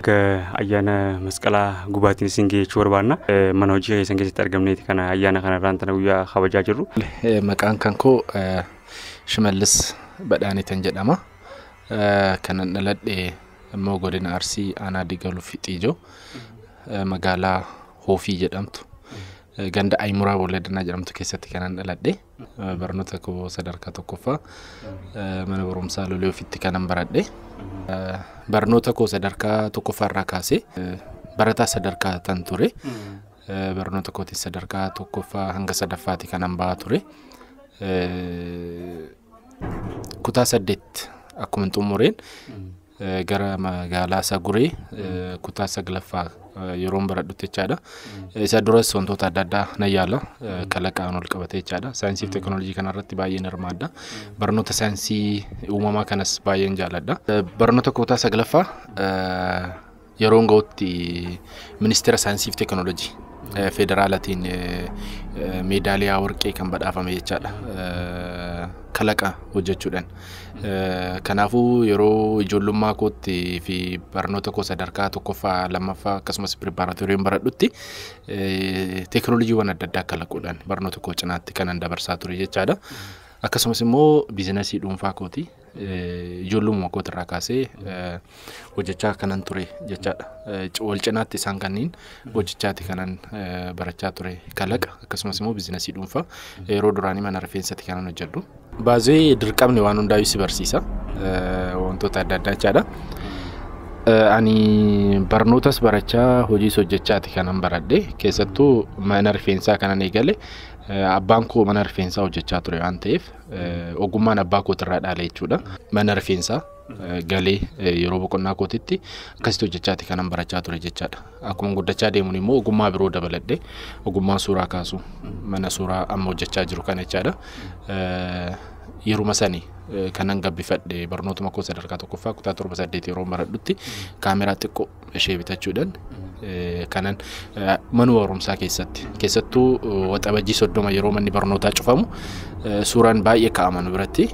baga ayyaana masqalaa gubaatiin singee chorbaana mana hojii keessan keessatti argamneeti kana ayyaana kana irraan tana guyyaa kabajaa jirru. Maqaan kan koo Shimallis Badhaaniitiin jedhama. Kanan dhaladhe immoo godina Arsii aanaa Digaluu Fiixijoo magaalaa Hoofii jedhamtu ganda Aymuraa Boleedinaa jedhamtu keessatti kanan dhaladhe. Barnoota koo sadarkaa tokkoffaa mana barumsaa Lolee Ofiitti kanan baradhe. Barnoota koo sadarkaa tokkoffaa irraa kaasee barataa sadarkaa tan ture. Barnoota kooti sadarkaa tokkoffaa hanga sadaffaatti kanan ba'aa ture. Kutaa 8 akkuma xumureen gara magaalaa Saguree kutaa 9ffaa yeroo baradhutti jechaadha. Isa duras wantoota adda addaa nan yaala kalaqaan ol qabatee jechaadha. Saayinsii fi teekinooloojii kana irratti baay'een hirmaadha. Barnoota saayinsii uumamaa kanas baay'een jaaladha. Barnoota kutaa 9ffaa yeroo ga'utti ministeera saayinsii fi teekinooloojii federaalatiin meedaaliyaa warqee kan badhaafame jechaadha. Kalaqa hojjechuudhaan. Kanaafuu yeroo ijoollummaa kootti fi barnoota koo sadarkaa tokkoffaa lammaffaa akkasumas preparatoriin baradhutti teekinooloojiiwwan adda addaa kalaquudhaan barnoota koo cinaatti kanan dabarsaa ture jechaadha. Akkasumas immoo biizinasii dhuunfaa kooti ijoollummaa kootirraa kaasee hojjechaa kanan ture jechaadha. Wal cinaatti isaan kanniin hojjechaati kanan barachaa ture kalaqa akkasumas immoo biizinasii dhuunfaa yeroo duraanii mana rifeensatti kanan hojjedhu. Baazee dirqamni waan hundaa'u si barsiisa wantoota adda addaa jechaadha. Ani barnootas barachaa hojiis hojjechaati kanan baradhe keessattuu mana rifeensaa kanan eegale. Abbaan koo mana rifeensaa hojjechaa ture waan ta'eef ogummaan abbaa kootirraa dhaale jechuudha. Mana rifeensaa galee yeroo boqonnaa kootitti akkasitti hojjechaati kanan barachaa ture jechaadha. Akkuma guddachaa deemuun immoo ogummaa biroo dabaladhe ogummaan suuraa kaasu mana suuraa amma hojjechaa jiru kana jechaadha. Yeruma sanii kanan gabbifadhe barnootuma koo sadarkaa tokkoffaa kutaa 7-8 yeroo baradhutti kaameraa xiqqoo ishee bitachuudhaan kanan manuma barumsaa keessattuu waxabajjii 30 yeroo manni barnootaa cufamu suuraan baay'ee kaa'aman biratti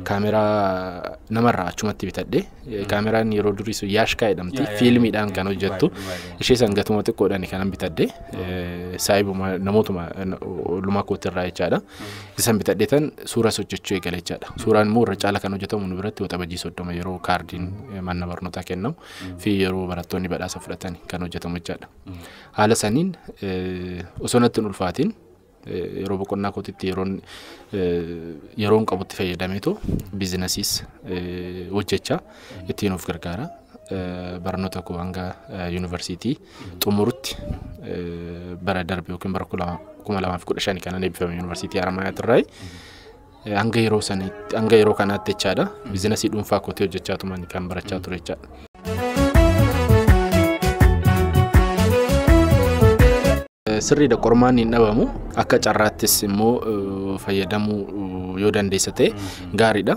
kaameraa namarraa achumatti bitadhe. Kaameraan yeroo durii sun yaashkaa jedhamti fiilmiidhaan kan hojjettu ishee sangatuma xiqqoodhaan kanan bitadhe saayibuma namootuma lumaa kootirraa jechaadha. Isan bitadhe tan suuraa hojjechuu eegale jechaadha. Suuraan immoo irra caala kan hojjetamu biratti waxabajjii 30 yeroo kaardiin mana barnootaa kennamu fi yeroo barattoonni badhaasa fudhatan kan hojjetamu jechaadha. Haala saniin osoo natti hin ulfaatiin yeroo boqonnaa kootitti yeroon qabutti fayyadameetu biizinasiis hojjechaa ittiin of gargaara. Barnoota koo hanga yuunivarsiitii xumurutti bara darbe yookiin bara 2015 kanan eebbifame yuunivarsiitii Haramaayaatti hanga yeroo kanaatti jechaadha. Biizinasii dhuunfaa kootii hojjechaa tuman kan barachaa ture jechaadha. Sirriidha qormaan hin dhabamu akka carraattis immoo fayyadamuu yoo dandeessa ta'e gaariidha.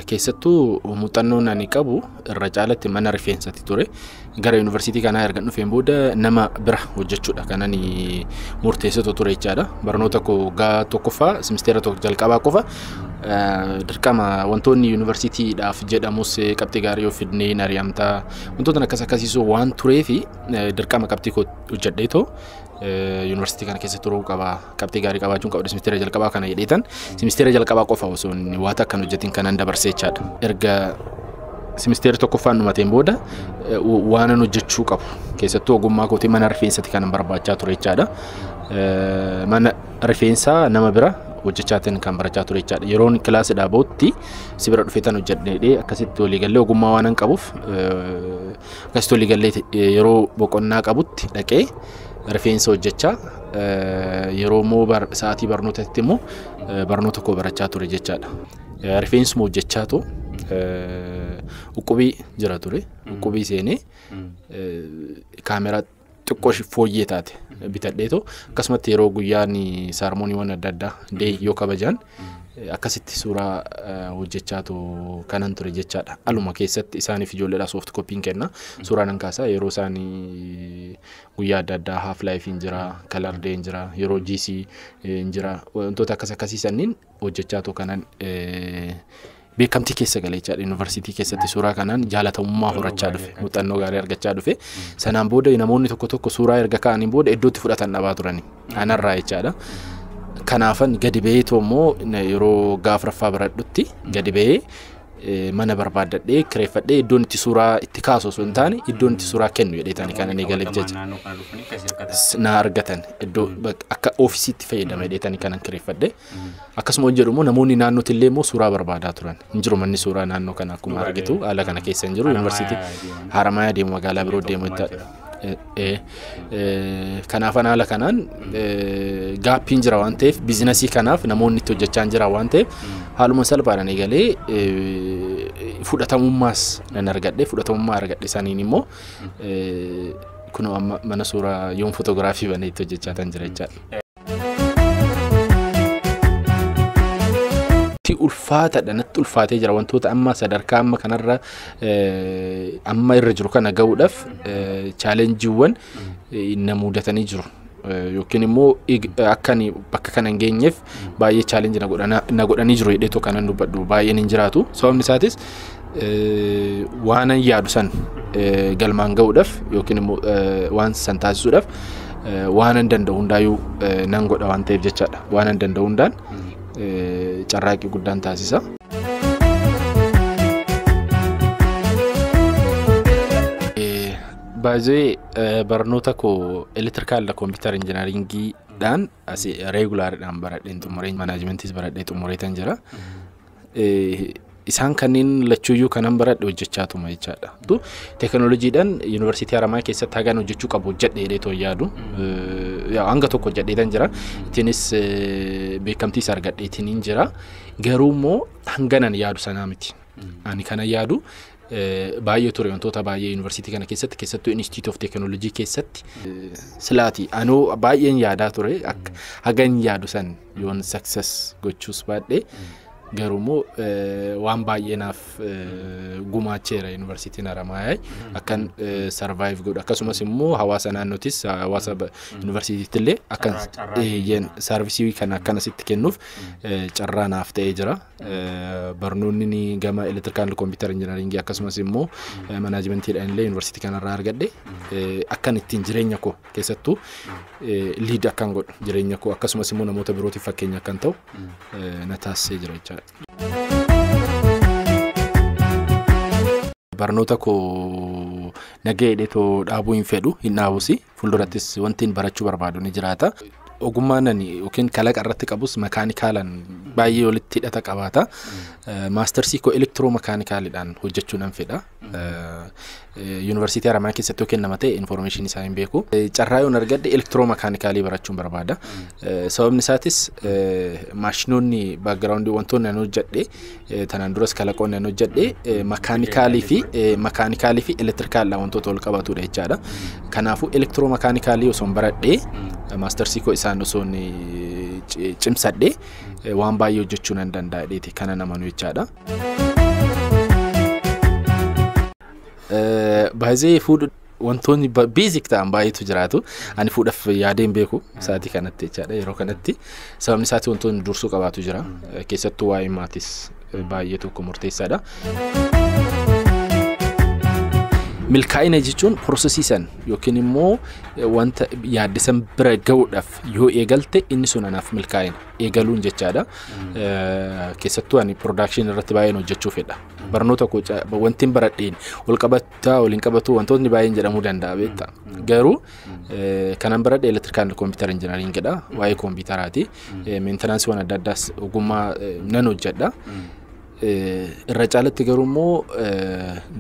Keessattuu muuxannoon ani qabu irra caalatti mana rifeensaatti ture. Gara yuunivarsiitii kanaa erga dhufeen booda nama bira hojjechuudha kanan murteessitoo ture jechaadha. Barnoota koo gaa tokkoffaa simisteera tokko jalqabaa qofa dirqama wantoonni yuunivarsiitiidhaaf jedhamus qabxii gaarii yoo fidnee ari'amtaa wantoota akkasiisuu waan tureefi dirqama qabxii koo hojjedheetoo yuunivarsiitii kana keessa turuu qaba qabxii gaarii qabaachuun qabda simisteera jalqabaa kana jedheetan simisteera jalqabaa qofa osoo waan akkan hojjetin kanan dabarsee jechaadha. Erga simisteera tokkoffaan dhumateen booda waanan hojjechuu qabu keessattuu ogummaa kootii mana rifeensaatti kanan barbaachaa ture jechaadha. Mana rifeensaa nama bira hojjechaatiin kan barachaa ture jechaadha. Yeroon kilaasiidhaa ba'utti si bira dhufeetan hojjedhee akkasitti waliigallee ogummaa waanan qabuuf akkasitti waliigallee yeroo boqonnaa qabutti dhaqee rifeensa hojjechaa yeroo immoo sa'aatii barnootaatti immoo barnoota koo barachaa ture jechaadha. Rifeensuma hojjechaatu uqubii jira ture. Uqubii seenee kaameraa xiqqoo fooyyee taate bitadheetoo akkasumatti yeroo guyyaan saarmooniiwwan adda addaa yoo kabajaan akkasitti suuraa hojjechaatu kanan ture jechaadha. Aluma keessatti isaaniif ijoolleedhaa soft copy'n kenna. Suuraan an kaasaa yeroo isaanii guyyaa adda addaa half life hin jira, color day hin jira, yeroo GC hin jira wantoota akkasiisanniin hojjechaatu kanan beekamtii keessa galee jechaadha. Yuunivarsiitii keessatti suuraa kanaan jaalatamummaa horachaa dhufe muuxannoo gaarii argachaa dhufe sanaan booda namoonni tokko suuraa erga ka'aniin booda iddootti fudhatan dhabaa turani anarraa jechaadha. Kanaafan gadi ba'eetoo immoo yeroo gaafraffaa baradhutti gadi ba'ee mana barbaadadhee kireeffadhee iddoon itti suuraa itti kaasu osoo hin taane iddoon itti suuraa kennu jedheetani kana ni galeef jecha na argatan iddoo akka ofiisiitti fayyadame jedheetani kanan kireeffadhe akkasuma hojjedhu immoo namoonni naannootti illee immoo suuraa barbaadaa turan hin jiru manni suuraa naannoo kana akkuma argitu haala kana keessa hin jiru yuunivarsiitii Haramayaa deemu magaalaa biroo deemu jechaadha. Kanaafan haala kanaan gaappiin jira waan ta'eef biizinasii kanaaf namoonni itti hojjechaa jira waan ta'eef haaluma salphaadhaan eegalee fudhatamummaas nan argadhe fudhatamummaa argadhe saniin immoo kun mana suuraa yoon footoogiraafii banee itti hojjechaa tan jira jechaadha. Ulfaataadha natti ulfaatee jira wantoota amma sadarkaa amma kanarra amma irra jiru kana ga'uudhaaf chaalenjiiwwan na mudatanii jiru yookiin immoo akkani bakka kana hin geenyeef baay'ee chaalenji na godhanii jiru jedheetoo kanan dubbadhu baay'een hin jiraatu sababni isaatis waan yaadu san galmaan ga'uudhaaf yookiin immoo waan san taasisuudhaaf waan an danda'u hundaayyuu nan godha waan ta'eef jechaadha waan an danda'u hundaan carraaqii guddaan taasisa. Baay'ee barnoota koo elektirikaal kompiitara injinaringiidhaan asii reegulaariidhaan baradheen xumuree manaajimentis baradhee xumureetan jira. Isaan kanneen lachuuyyuu kanan baradhe hojjechaa tuma jechaadha. Teekinooloojiidhaan yuunivarsiitii Haramayaa keessatti hagaan hojjechuu qabu hojjedhee dheetoo yaadu. Hanga tokko hojjedheetan jira. Ittiinis beekamtiis argadheetiin jira. Garuu immoo hanganan yaadu sanaa miti. Ani kana yaadu baay'ee ture wantoota baay'ee yuunivarsiitii kana keessatti keessattuu Institute of Technology keessatti silaati anoo baay'een yaadaa ture hagan yaadu san yoon success gochuus baadhee garumoo waan baay'eenaaf gumaacheera yuunivarsiitiin Haramayaa akkan survive godhu akkasumas immoo hawaasa naannootis hawaasa yuunivarsiitiitti illee akkan sarvisii kana akkanasitti kennuuf carraa naaf ta'ee jira. Barnoonni gama elektirikaal kompiitara injinaringii akkasumas immoo manaajimentii illee yuunivarsiitii kanarraa argadhe akkan ittiin jireenya koo keessattuu liid akkan godhu jireenya koo akkasumas immoo namoota birootiif fakkeenya akkan ta'u na taasisee jira jechaadha. Barnoota koo nagaadheetoo dhaabuu hin fedhu hin dhaabusi fuuldurattis wanti barachuu barbaadu ni jiraata. Ogummaan ani yookiin kalaqa irratti qabus makaanikaalaan baay'ee walitti hidhata qabaata. Maastersii koo elektiroomakaanikaaliidhaan hojjechuu nan fedha. Yuunivarsiitii Haramayaa keessatti yookiin nama ta'e information isaa hin beeku. Carraa yoon argadhe elektiroomakaanikaali barachuun barbaada. Sababni isaatis maashinoonni baakgiraawundii wantoonni ani hojjedhe tanaan duras kalaqoonni ani hojjedhe makaanikaalii fi elektirikaaliidhaan wantoota wal qabatudha jechaadha. Kanaafuu elektiroomakaanikaali osoo baradhee maastersii koo isaan osoo cimsadhee waan baay'ee hojjechuu nan danda'a dheeti kana namanu jechaadha. Baay'ee fuudhu wantoonni basic ta'an baay'eetu jiraatu. Ani fuudhaaf yaadeen beeku sa'aatii kanatti jechaadha yeroo kanatti sababni isaati wantoonni dursuu qabaatu jira keessattuu waa'ee maatis baay'ee tokko murteessaadha. Milkaa'ina jechuun prosesii san yookiin immoo wanta yaaddisan bira ga'uudhaaf yoo eegalte inni sun anaaf milkaa'ina eegaluun jechaadha. Keessattuu ani production irratti baay'een hojjechuu fedha. Barnoota koo wanti baradheen wal qabataa waliin qabatu wantoonni baay'een jedhamuu danda'a beektaa. Garuu kanan baradhe elektirikaal kompiitara injinaringidha waa'ee kompiitaraati. Meentanansii waan adda addaas ogummaa nan hojjedha. Irra caalatti garuu immoo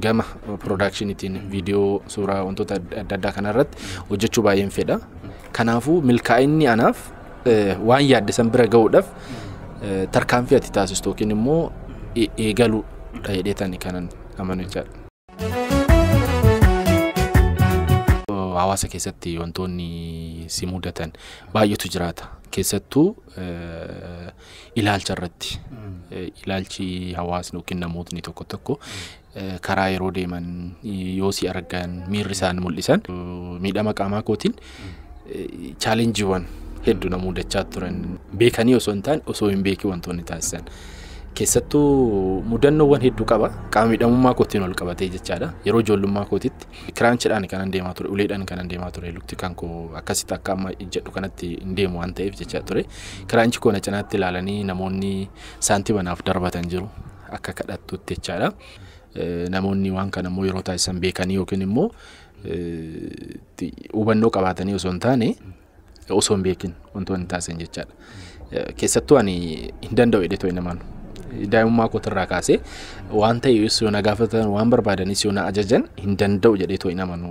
gama productionitiin viidiyoo suuraa wantoota adda addaa kanarratti hojjechuu baay'een fedha. Kanaafuu milkaa'inni anaaf waan yaaddisan bira ga'uudhaaf tarkaanfii ati taasistu yookiin immoo eegaluu dheedheetani kanan amanu jechaadha. Hawaasa keessatti wantoonni si mudatan baay'eetu jiraata. Keessattuu ilaalcha irratti ilaalchi hawaasni yookiin namootni tokko tokko karaa yeroo deeman yoo si argan miirri isaan mul'isan miidhama qaamaa kootiin chaalenjiiwwan hedduu na mudachaa turan beekanii osoo hin taane osoo hin beekin wantoonni taasisan. keessattuu mudannoowwan hedduu qaba qaama miidhamummaa kootiin ol qabatee jechaadha yeroo ijoollummaa kootitti kiraanchidhaan kanan deemaa ture uleedhaan kanan deemaa ture lukti kan koo akkasitti akka amma jedhu kanatti hin deemu waan ta'eef jechaa ture kiraanchi koo na cinaatti ilaalanii namoonni saantima naaf darbatan jiru akka kadhattuutti jechaadha namoonni waan kana immoo yeroo taasisan beekanii yookiin immoo hubannoo qabaatanii osoo hin taane osoo hin beekin wantoonni taasisan jechaadha keessattuu ani hin danda'u jedhee to'e namaan daa'imummaa kootirraa kaasee waan ta'e yoo na gaafatan waan barbaadanis yoo na ajajan hin danda'u jedhee to'e namaan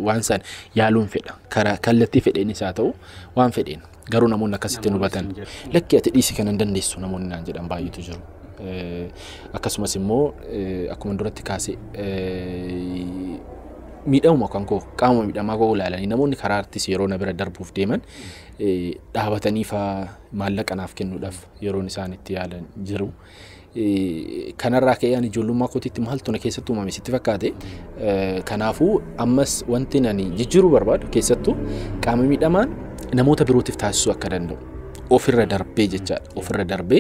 waan san yaaluun fedha karaa kallattii fedheenis haa ta'u waan fedheen garuu namoonni akkasitti hubatan lakki ati dhiisi kan hin dandeessu namoonni naan jedhan baay'eetu jiru. Akkasumas immoo akkuma duratti kaasee miidhamuma kan koo qaama miidhamaa koo ilaalanii namoonni karaa artis yeroo na bira darbuuf deeman dhaabatanii faa maallaqa naaf kennuudhaaf yeroon isaan itti yaalan jiru. Kanarraa ka'ee ani ijoollummaa kootitti maaltu na keessattuu uumame sitti fakkaate kanaafuu ammas wanti ani jijjiiruu barbaadu keessattuu qaama miidhamaan namoota birootiif taasisuu akka danda'u. Ofirra darbee jechaadha ofirra darbee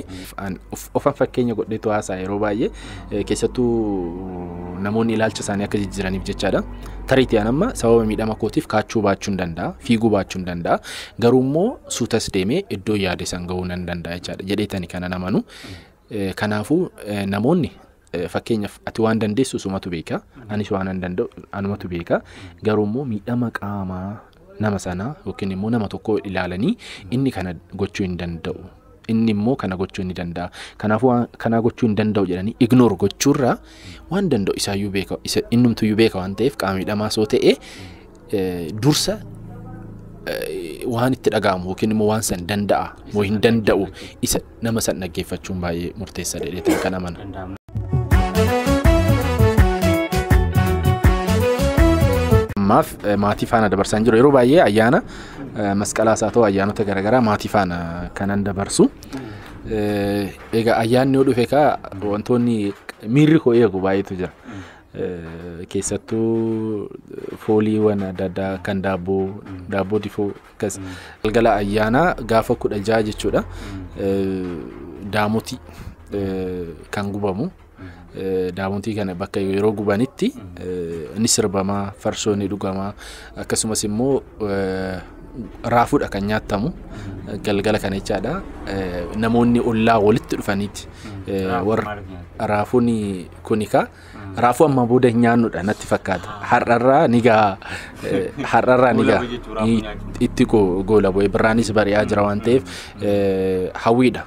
ofan fakkeenya godheetu haasaa yeroo baay'ee keessattuu namoonni ilaalcha isaanii akka jijjiiraniif jechaadha tariitii amma sababa miidhama kootiif kaachuu baachuu hin danda'a fiiguu baachuu hin danda'a garuu immoo suutas deemee iddoo yaade san ga'uu nan danda'a jechaadha jedheetani kana namanu kanaafuu namoonni fakkeenyaaf ati waan dandeessu sumatu beeka anis waan hin danda'u anumatu beeka garuu immoo miidhama qaamaa nama sana yookiin immoo nama tokko ilaalanii inni kana gochuu hin danda'u inni immoo kana gochuu ni danda'a kanaafuu kana gochuu hin danda'u jedhanii ignore gochuurraa waan danda'u isaayyuu beeka innumtuyyuu beeka waan ta'eef qaama miidhamaa soo ta'e dursa waan itti dhaga'amu yookiin immoo waan san danda'a moo hin danda'u isa nama san dhaggeeffachuun baay'ee murteessaa jedheetan kan amana. Maaf maatii faana dabarsan jiru yeroo baay'ee ayyaana masqalaas haa ta'u ayyaanota garaagaraa maatii faana kanan dabarsu egaa ayyaanni yoo dhufe kaa wantoonni miirri koo eegu baay'eetu jira keessattuu fooliiwwan adda addaa kan daabboo difoo akkas galgala ayyaanaa gaafa 16 jechuudha daamotii kan gubamu daamotii kana bakka yeroo gubanitti ni sirbamaa farsoon ni dhugamaa akkasumas immoo raafuudha kan nyaatamu galgala kana jechaadha namoonni ollaa walitti dhufaniiti warra raafuun kunika raafuu amma booda nyaannuudha natti fakkaata har'arraa nigaa itti goola bo'e birraanis bari'aa jira waan ta'eef hawwiidha.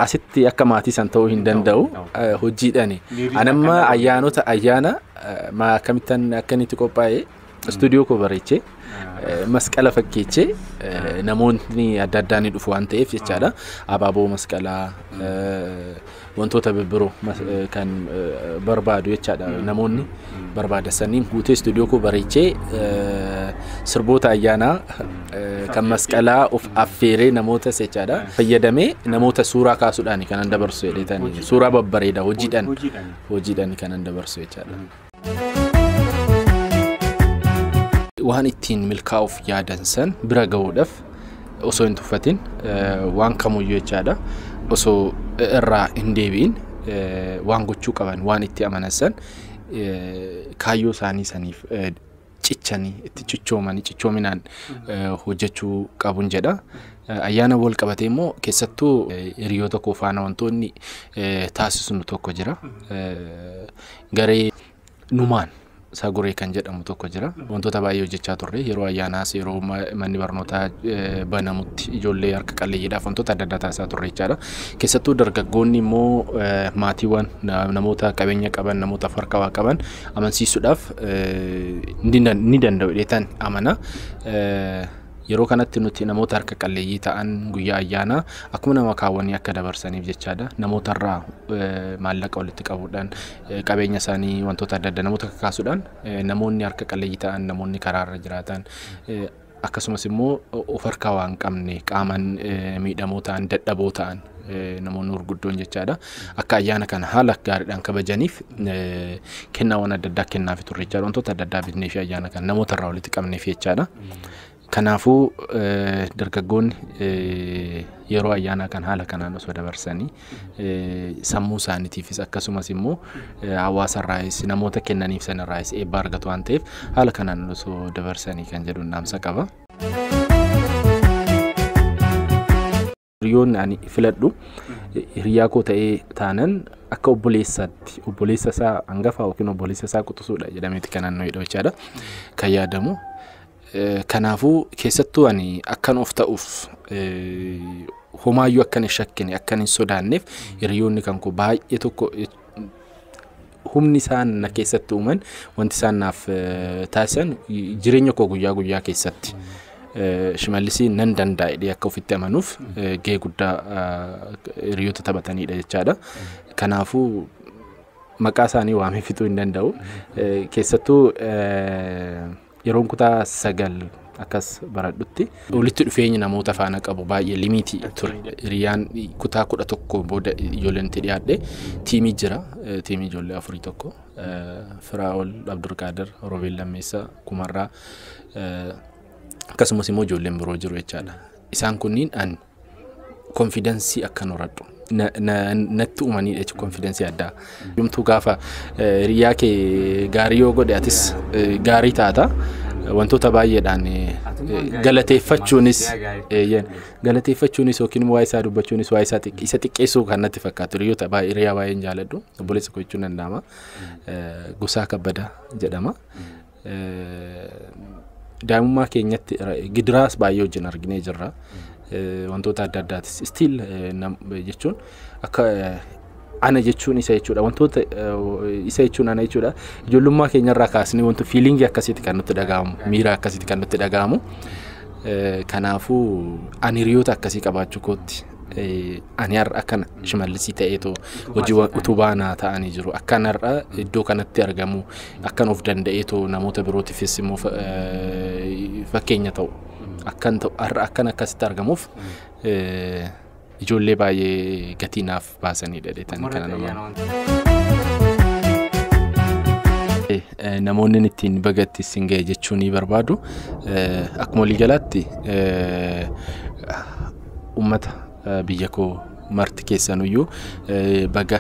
Asitti akka maatii san ta'uu hin danda'u hojiidhaani anamma ayyaana ma akkamittan akkanitti qophaa'ee stuudiyoo koo bareechee masqala fakkeechee namoonni adda addaa ni dhufu waan ta'eef jechaadha abaaboo masqalaa wantoota birbiroo kan barbaadu jechaadha namoonni barbaadasaniin guutee stuudiyoo koo bareechee sirboota ayyaanaa kan masqalaa of affeeree namoota jechaadha fayyadamee namoota suuraa kaasuudhaan kanan dabarsu jedheetanii suuraa babbareeda hojiidhaan kanan dabarsu jechaadha. Waan ittiin milkaa'uuf yaadan san bira ga'uudhaaf osoo hin tuffatin waan kamuyyuu jechaadha osoo irraa hin deebi'in waan gochuu qaban waan itti amanan san kaayyoo isaanii saniif cichanii itti cichoominaan hojjechuu qabun jedha. Ayyaana wal qabatee immoo keessattuu hiriyoota koo faana wantoonni taasisnu tokko jira garee numaan saguree kan jedhamu tokko jira wantoota baay'ee hojjechaa turre yeroo ayyaanaas yeroo manni barnootaa banamutti ijoollee harka qalleeyyiidhaaf wantoota adda addaa taasisaa turre jechaadha keessattuu dargaggoonni immoo maatiiwwan namoota qabeenya qaban namoota farqaa qaban amansiisuudhaaf ni danda'u jedheetan amana. Yeroo kanatti nuti namoota harka qalleeyyii ta'an guyyaa ayyaana akkuma nama kaawwanii akka dabarsaniif jechaadha namoota irraa maallaqa walitti qabuudhaan qabeenya isaanii wantoota adda addaa namoota kaasuudhaan namoonni harka qalleeyyii ta'an namoonni karaarra jiraatan akkasumas immoo of harkaa waan qabne qaaman miidhamoo ta'an dadhaboo ta'an namoonni gurguddoon jechaadha akka ayyaana kana haala gaariidhaan kabajaniif kennaawwan adda addaa kennaaf turre jechaadha wantoota adda addaa bitnee fi ayyaana kana namoota irraa walitti qabneef jechaadha. Kanaafuu dargaggoonni yeroo ayyaana kan haala kanaan osoo dabarsanii sammuu isaaniitiifis akkasumas immoo hawaasarraayis namoota kennaniif sanarraayis eebba argatu waan ta'eef haala kanaan osoo dabarsanii kan jedhu dhaamsa qaba. Hiriyoonni ani filadhu hiriyaa koo ta'ee taanan akka obboleessa isaa hangafa yookiin obboleessa isaa quxisuudha jedhameeti kan naannoo hidhachaadha kan yaadamu. Kanaafuu keessattuu ani akkan of ta'uuf homaayyuu akkan hin shakkine akkan hin sodaanneef hiriyoonni kan koo baay'ee tokko humni isaan na keessatti uuman wanti isaan naaf taasisan jireenya koo guyyaa guyyaa keessatti Shimallisii nan danda'e akka ofitti amanuuf gahee guddaa hiriyoota taphatanidha jechaadha. Kanaafuu maqaa isaanii waamee fixuu hin danda'u. Keessattuu yeroon kutaa 9 akkas baradhutti walitti dhufeenya namoota faana qabu baay'ee limitii ture. Hiriyaan kutaa 11 booda ijoolleen itti dhiyaadhe tiimii jira. Tiimii ijoollee 4 Firaa'ol Abdurqaadir Roobeel Lammeessaa Kumarraa akkasumas immoo ijoolleen biroo jiru jechaadha. Isaan kunniin an konfidensii akkan horadhu natti uumanii jechuun konfidensii addaa. Yomtuu gaafa hiriyaa kee gaarii yoo godhe atis gaarii taata. Wantoota baay'eedhaan galateeffachuunis yookiin waa'ee isaa dubbachuunis waa'ee isaa isa xiqqeessuu kan natti fakkaatu. Hiriyoota hiriyaa baay'een jaaladhu. Obboleessa koo jechuun danda'ama. Gosaa Kabbadaa jedhama. Daa'imummaa keenyatti gidiraas baay'ee wajjin arginee jirra. Wantoota adda addaatis still jechuun akka ana jechuun isa jechuudha. Wantoota isa jechuun ana jechuudha. Ijoollummaa keenyarraa kaasnee wantoota fiilingii akkasitti kan nutti dhaga'amu, miira akkasitti kan nutti dhaga'amu. Kanaafuu ani hiriyoota akkasii qabaachuu kootti ani har'a akkana Shimallisii ta'eetoo hojii utubaa naa ta'anii jiru. Akkan har'a iddoo kanatti argamu akkan of danda'eetoo namoota birootiifis immoo fakkeenya ta'u akkan ta'u har'a akkan akkasitti argamuuf ijoollee baay'ee gatii naaf baasanidha dheetanii kana namaan. Namoonni ittiin bagatti isin ga'e jechuun ni barbaadu. Akkuma waliigalaatti uummata biyya koo marti keessanuyyuu baga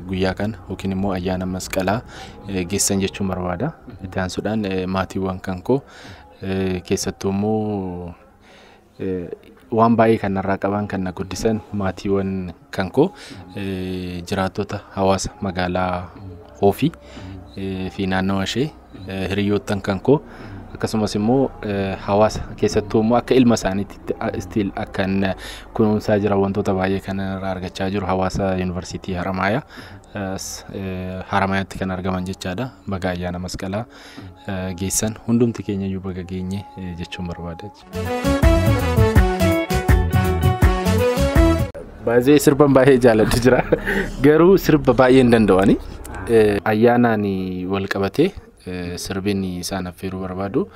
guyyaa kana yookiin immoo ayyaana masqalaa geessan jechuun barbaada. Itti aansuudhaan maatiiwwan kan koo keessattuu immoo waan baay'ee kanarraa qaban kan na guddisan maatiiwwan kan koo jiraattota hawaasa magaalaa Hoofii fi naannoo ishee hiriyoottan kan koo akkasumas immoo hawaasa keessattuu immoo akka ilma isaaniitti still akkan kunuunsaa jira wantoota baay'ee kanarraa argachaa jiru hawaasa yuunivarsiitii Haramayaatti kan argaman jechaadha. Baga ayyaana masqalaa geessan hundumti keenya iyyuu baga geenye jechuun barbaada. Baay'ee sirban baay'ee jaaladhu jira. Garuu sirba baay'ee hin danda'ani. Ayyaanaan wal qabatee sirbin isaan affeeruu barbaadu.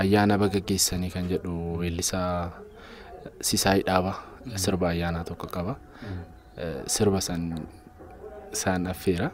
Ayyaana baga geessanii kan jedhu weellisaa Sisaay Dhaabaa sirba ayyaanaa tokko qaba. Sirba san affeera.